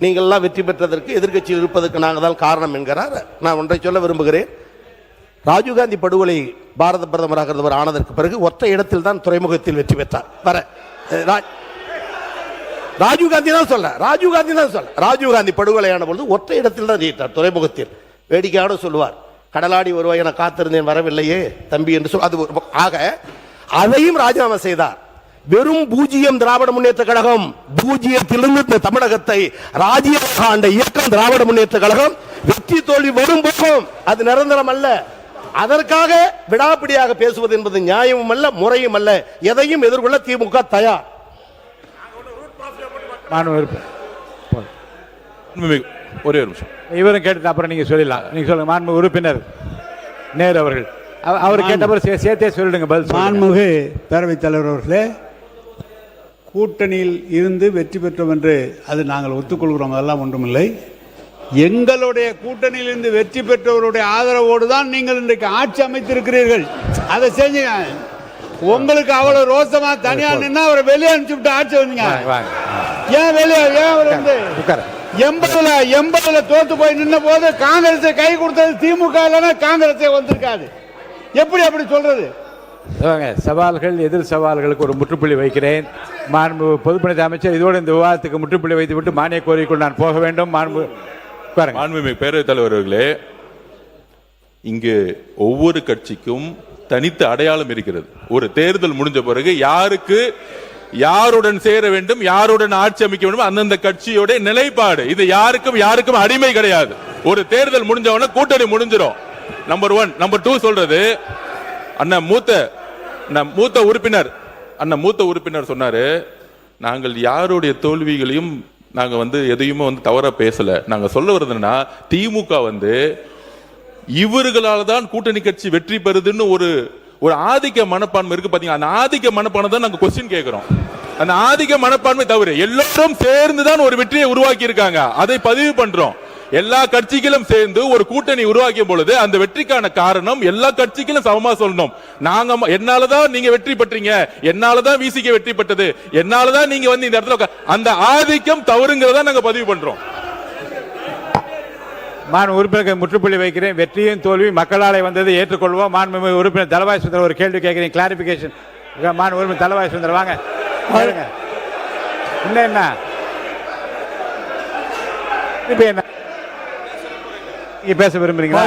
நீங்கள்லாம் வெற்றி பெற்றதற்கு எதிர்க்கட்சியில் இருப்பதற்கு நாங்கள் தான் காரணம் என்கிறார். நான் ஒன்றை சொல்ல விரும்புகிறேன். ராஜீவ்காந்தி படுகொலை பாரத பிரதமராக இருந்தவர் ஆனதற்கு பிறகு ஒற்றை இடத்தில் தான் துறைமுகத்தில் வெற்றி பெற்றார். ராஜீவ்காந்தி தான் சொல்ல ராஜீவ்காந்தி படுகொலையான பொழுது ஒற்றை இடத்தில் தான் ஜெயித்தார் துறைமுகத்தில். வேடிக்கையோடு சொல்லுவார், கடலாடி வருவாய் என காத்திருந்தேன் வரவில்லையே தம்பி என்று சொல். அது ஆக அதையும் ராஜினாமா செய்தார். வெறும் பூஜ்ஜியம் திராவிட முன்னேற்ற கழகம், பூஜ்ஜியத்திலிருந்து தமிழகத்தை ராஜ்யமாக ஆண்ட இயக்கம் திராவிட முன்னேற்ற கழகம். வெற்றி தோல்வி வரும் போகும், அது நிரந்தரம் அல்ல. அதற்காக விடாப்பிடியாக பேசுவது என்பது நியாயமும் அல்ல, முறையும் அல்ல. எதையும் எதிர்கொள்ள திமுக தயார். ஒரே ஒரு நிமிஷம் இவரும் கேட்டு அப்புறம் நீங்க சொல்லலாம். நீங்க சொல்லுங்க. மாண்புமிகு உறுப்பினர் நேரு அவர்கள் அவர் கேட்டபோது சேர்த்தே சொல்லிடுங்க பதில். மாண்புமிகு பேரவைத் தலைவர் அவர்களே, கூட்டணியில் இருந்து வெற்றி பெற்றோம் என்று அது நாங்கள் ஒத்துக்கொள்கிறோம், அதெல்லாம் ஒன்றுமில்லை. எங்களுடைய கூட்டணியில் இருந்து வெற்றி பெற்றவருடைய ஆதரவோடு தான் நீங்கள் இன்றைக்கு ஆட்சி அமைத்திருக்கிறீர்கள். அதை செஞ்சுங்க. உங்களுக்கு அவ்வளவு ரோசமா தனியா நின்னா அவரை வெளியே அனுப்பிச்சு விட்டு ஆட்சி வந்தீங்க. ஏன் வெளியே அவர் வந்து 80ல தோத்து போய் நின்ன போது காங்கிரஸை கை கொடுத்தது திமுக இல்லைன்னா காங்கிரஸே வந்திருக்காது. எப்படி அப்படி சொல்றது? சவால்கள் எதிர் சவால்களுக்கு ஒரு முற்றுப்புள்ளி வைக்கிறேன். மாண்பு பொதுப்பணித்துறை அமைச்சர் இதோடு இந்த விவாதத்துக்கு முற்றுப்புள்ளி வைத்துவிட்டு மானிய கோரிக்கை நான் போக வேண்டும். மாண்புமிகு பேரவைத் தலைவர்களே, இங்கு ஒவ்வொரு கட்சிக்கும் தனித்த அடையாளம் இருக்கிறது. ஒரு தேர்தல் முடிஞ்ச பிறகு யாருக்கு யாருடன் சேர வேண்டும், யாருடன் ஆட்சி அமைக்க வேண்டும், அந்தந்த கட்சியோட நிலைப்பாடு. இது யாருக்கும் அடிமை கிடையாது. ஒரு தேர்தல் முடிஞ்சவன கூட்டணி முடிஞ்சிடும். நம்பர் 1. நம்பர் 2 சொல்றது, மூத்த உறுப்பினர் சொன்னாரு, நாங்கள் யாருடைய தோல்விகளையும் நாங்க எதையுமே தவறா பேசல. நாங்க சொல்ல வருதுன்னா திமுக இவர்களால் தான் கூட்டணி கட்சி வெற்றி பெறுதுன்னு ஒரு ஆதிக்க மனப்பான்மை இருக்கு பாத்தீங்க. அந்த ஆதிக்க மனப்பான்மை தான் நாங்க கொஸ்டின் கேட்கிறோம். அந்த ஆதிக்க மனப்பான்மை தவிர எல்லாரும் சேர்ந்துதான் ஒரு வெற்றியை உருவாக்கி இருக்காங்க. அதை பதிவு பண்றோம். எல்லா கட்சிகளும் சேர்ந்து ஒரு கூட்டணி உருவாக்கிய பொழுது அந்த வெற்றிக்கான காரணம் எல்லா கட்சிகளும் சமமா சொல்லணும். நாங்க என்னாலதான் நீங்க வெற்றி பெற்றீங்க, என்னாலதான் விசிக வெற்றி பெற்றது, என்னாலதான் நீங்க இந்த இடத்துல அந்த ஆதிக்கம் தவறுங்கிறதா நாங்க பதிவு பண்றோம். உறுப்பினருக்கு முற்றுப்புள்ளி வைக்கிறேன். வெற்றியும் தோல்வி மக்களாலே வந்தது, ஏற்றுக்கொள்வோம். மாண்புமிகு உறுப்பினர் தலவாய் சுந்தர் ஒரு கேள்வி கேட்கிறேன், கிளாரிபிகேஷன். உறுப்பினர் தலவாய் சுந்தர் வாங்க. என்ன இப்ப என்ன பேச விரும்புறீங்களா?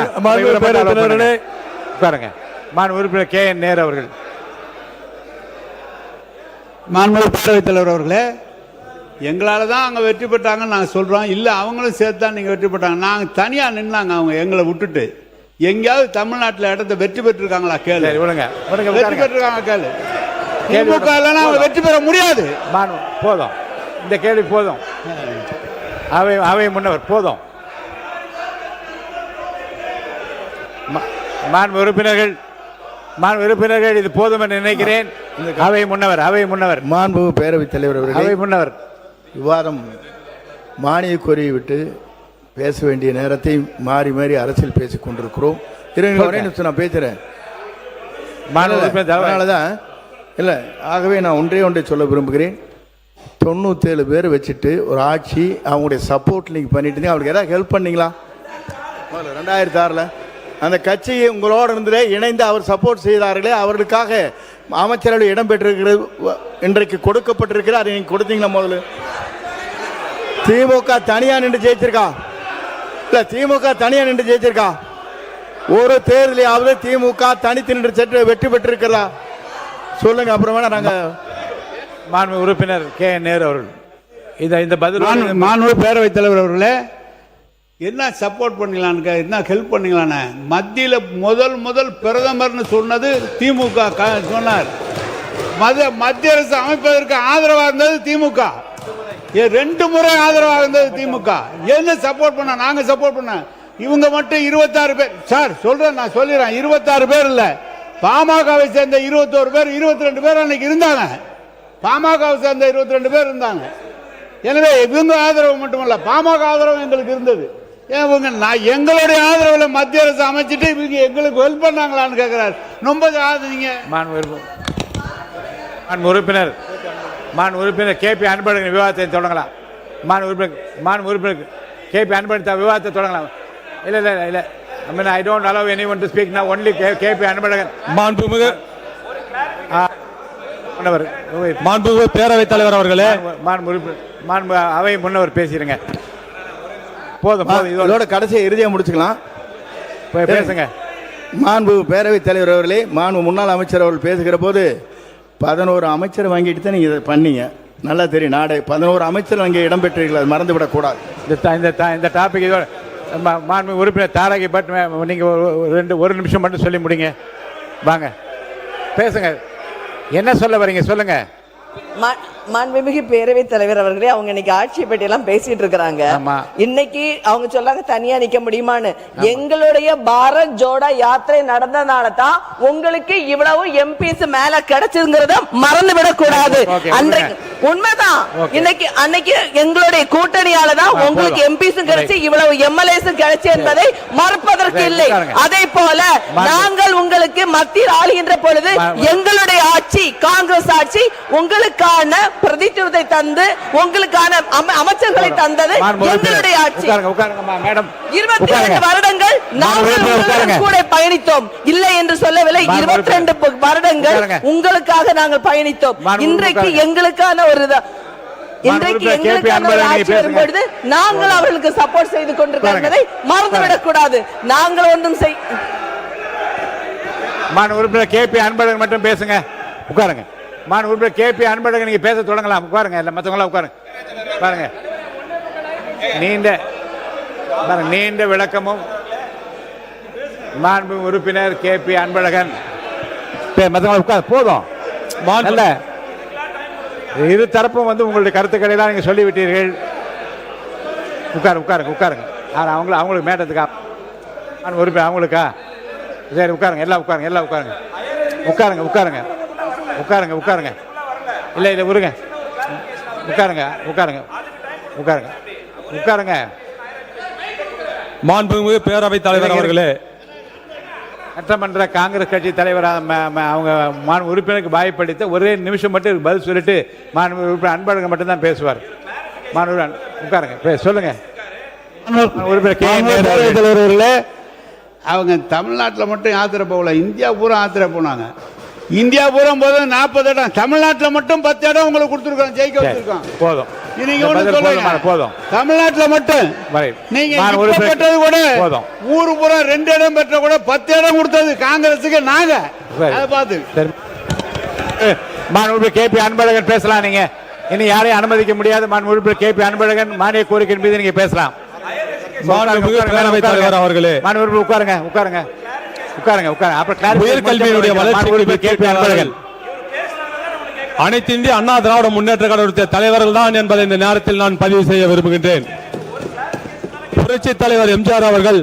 உறுப்பினர் கே என் நேரு அவர்கள். மாண்புமிகு பேரவைத் தலைவர் அவர்களே, எங்களால தான் அவங்க வெற்றி பெற்றாங்கன்னு நாங்கள் சொல்றோம். இல்லை, அவங்களும் சேர்த்து தான் நீங்க வெற்றி பெற்றாங்க. நாங்கள் தனியா நின்னாங்க. அவங்க எங்களை விட்டுட்டு எங்கேயாவது தமிழ்நாட்டில் இடத்த வெற்றி பெற்றிருக்காங்களா கேளு. வெற்றி பெற்றிருக்காங்க கேளு. திமுக இல்லைன்னா அவங்க வெற்றி பெற முடியாது. போதும், இந்த கேள்வி போதும். அவை முன்னவர் போதும். உறுப்பினர்கள் இது போதும் என்று நினைக்கிறேன். அவை முன்னவர் மாண்புமிகு பேரவைத் தலைவர் அவர்கள், அவை முன்னவர் விவாதம் மானிய கோரியை விட்டு பேச வேண்டிய நேரத்தை மாறி மாறி அரசியல் பேசிக் கொண்டிருக்கிறோம். நான் பேசுறேன். அதனாலதான் இல்லை. ஆகவே நான் ஒன்றை சொல்ல விரும்புகிறேன். 97 பேர் வச்சுட்டு ஒரு ஆட்சி அவங்களுடைய சப்போர்ட் நீங்க பண்ணிட்டு இருந்தீங்க. அவங்களுக்கு ஏதாவது ஹெல்ப் பண்ணீங்களா? 2006 அந்த கட்சியை உங்களோட இருந்தே இணைந்து அவர் சப்போர்ட் செய்தார்களே, அவர்களுக்காக அமைச்சரவை இடம் பெற்றிருக்கிறது, இன்றைக்கு கொடுக்கப்பட்டிருக்கிற அதை நீங்க கொடுத்தீங்களா? முதல்ல திமுக தனியா நின்று ஜெயிச்சிருக்கா? இல்ல, திமுக தனியா நின்று ஜெயிச்சிருக்கா? ஒரு தேர்தலையாவது திமுக தனித்து நின்று வெற்றி பெற்றிருக்கிறதா சொல்லுங்க. அப்புறம் வேணா நாங்க மாண்புமிகு உறுப்பினர் கே நேரு அவர்கள் இந்த பதில். மாண்புமிகு பேரவைத் தலைவர் அவர்களே, என்ன சப்போர்ட் பண்ணலான்னு, என்ன ஹெல்ப் பண்ணீங்களான்னு மத்தியில் முதல் பிரதமர்னு சொன்னது திமுக சொன்னார். மத்திய அரசு அமைப்பதற்கு ஆதரவாக இருந்தது திமுக. 2 முறை ஆதரவாக இருந்தது திமுக. என்ன சப்போர்ட் பண்ண? நாங்க சப்போர்ட் பண்ண. இவங்க மட்டும் 26 பேர் சார் சொல்றேன், நான் சொல்லிடுறேன். 26 பேர் இல்ல, பாமகவை சேர்ந்த 21 பேர், 22 பேர் அன்னைக்கு இருந்தாங்க. பாமகவை சேர்ந்த 22 பேர் இருந்தாங்க. எனவே இவங்க ஆதரவு மட்டுமல்ல, பாமக ஆதரவு எங்களுக்கு இருந்தது. எங்களுடைய ஆதரவுல மத்திய அரசு அமைச்சிட்டு இவங்க எங்களுக்கு ஹெல்ப் பண்ணாங்களான்னு கேட்கிறார். ரொம்ப நீங்க உறுப்பினர் கே பி அன்பழகன் விவாதத்தை தொடங்கலாம். மாண்பு உறுப்பினர் கேபி அன்பழகன் விவாதத்தை தொடங்கலாம். இல்லை I mean, I don't allow anyone to speak now. Only KP Anbazhagan. மாண்புமிகு முன்னவர் பேரவைத் தலைவர் அவர்களே, மாண்பு அவை முன்னவர் பேசிடுங்க. போதும் இதோட கடைசியை இறுதியாக முடிச்சுக்கலாம். பேசுங்க. மாண்பு பேரவைத் தலைவர் அவர்களே, மாண்பு முன்னாள் அமைச்சர் அவர்கள் பேசுகிற போது 11 அமைச்சர் வாங்கிட்டு தான் நீங்கள் இதை பண்ணீங்க. நல்லா தெரியும், நாடு 11 அமைச்சர் அங்கே இடம்பெற்றீர்கள், அது மறந்து விடக்கூடாது. இந்த டாபிக் இதோட மாண்பு உறுப்பினர் தாரகி பட் நீங்கள் ஒரு நிமிஷம் மட்டும் சொல்லி முடிங்க. வாங்க பேசுங்க, என்ன சொல்ல வரீங்க சொல்லுங்க. மாண்புமிகு பேரவைத் தலைவர் அவர்களே, அவங்க இன்னைக்கு ஆட்சியை பற்றி எல்லாம் பேசிட்டு இருக்கிறாங்க. இன்னைக்கு அவங்க சொல்லாங்க தனியா நிக்க முடியுமான்னு. எங்களுடைய பாரத் ஜோடா யாத்திரை நடந்ததுனால தான் உங்களுக்கு இவ்வளவு எம்பிஸ் மேல கிடைச்சதுங்கிறத மறந்து விடக் கூடாது. அன்றைக்கு உண்மைதான், அன்னைக்கு எங்களுடைய கூட்டணியால தான் உங்களுக்கு எம்பிஸும் கிடைச்சு இவ்வளவு எம்எல்ஏஸும் கிடைச்சு என்பதை மறுப்பதற்கு இல்லை. அதே போல நாங்கள் உங்களுக்கு மத்தியில் ஆளுகின்ற பொழுது எங்களுடைய ஆட்சி காங்கிரஸ் ஆட்சி உங்களுக்கான பிரதித்துவத்தை தந்து உங்களுக்கான அமைச்சர்களை தந்தது எங்களுடைய ஆட்சி. 22 வருடங்கள் நாங்கள் கூட பயணித்தோம், இல்லை என்று சொல்லவில்லை. 22 வருடங்கள் உங்களுக்காக நாங்கள் பயணித்தோம். இன்றைக்கு எங்களுக்கான ஒரு ஆட்சி வரும்பொழுது நாங்கள் அவர்களுக்கு சப்போர்ட் செய்து கொண்டிருக்கிறதை மறந்துவிடக் கூடாது. நாங்கள் ஒன்றும் உறுப்பினர் கேபி அன்பழகன் மட்டும் பேசுங்க. உட்காருங்க. உறுப்பினர் கேபி அன்பழகன் நீங்க பேச தொடங்கலாம். உட்காருங்க, இல்ல மற்றவங்களாம் உட்காருங்க. பாருங்க, நீண்ட விளக்கமும் மாண்பு உறுப்பினர் கேபி அன்பழகன் மற்றவங்க உட்கார் போதும். இல்ல இரு தரப்பும் உங்களுடைய கருத்துக்களை எல்லாம் நீங்க சொல்லிவிட்டீர்கள். உட்காருங்க. அவங்களுக்கு மேட்டத்துக்கா உறுப்பினர் அவங்களுக்கா? சரி உட்காருங்க, எல்லாம் உட்காருங்க. இல்ல உருங்க. உட்காருங்க. மாண்புமிகு பேரவைத் தலைவர் அவர்களே, சட்டமன்ற காங்கிரஸ் கட்சி தலைவர் அவங்க உறுப்பினருக்கு பாயப்படுத்த ஒரே நிமிஷம் மட்டும் பதில் சொல்லிட்டு உறுப்பினர் அன்பழகன் மட்டும் தான் பேசுவார். உட்காருங்க, சொல்லுங்க. தலைவர்களே, அவங்க தமிழ்நாட்டில் மட்டும் யாத்திரை போகல, இந்தியா பூரா யாத்திரை போனாங்க. இந்தியா பூரா போது 40 இடம், தமிழ்நாட்டில் மட்டும் 10 இடம் உங்களுக்கு கொடுத்துருக்கோம், ஜெயிக்க வச்சிருக்கோம். போதும். நீங்க ஒண்ணு சொல்லுங்க, போதும். தமிழ்நாட்டில் மட்டும் நீங்க பெற்றது கூட ஊரு பூரா 2 இடம் பெற்ற கூட 10 இடம் கொடுத்தது காங்கிரஸுக்கு. நாங்க அதை பார்த்து கேபி அன்பழகன் பேசலாம். நீங்க இனி யாரையும் அனுமதிக்க முடியாது. உறுப்பினர் கேபி அன்பழகன் மானிய கோரிக்கை மீது நீங்க பேசலாம். பேரவைத் தலைவர் அவர்களே, உட்காருங்க. உயர்கல்வியினுடைய வளர்ச்சி குறித்து கேபி அன்பழகன் அனைத்து இந்திய அண்ணா திராவிட முன்னேற்ற கழகத்துடைய தலைவர்கள் தான் என்பதை இந்த நேரத்தில் நான் பதிவு செய்ய விரும்புகின்றேன். புரட்சி தலைவர் எம்ஜிஆர் அவர்கள்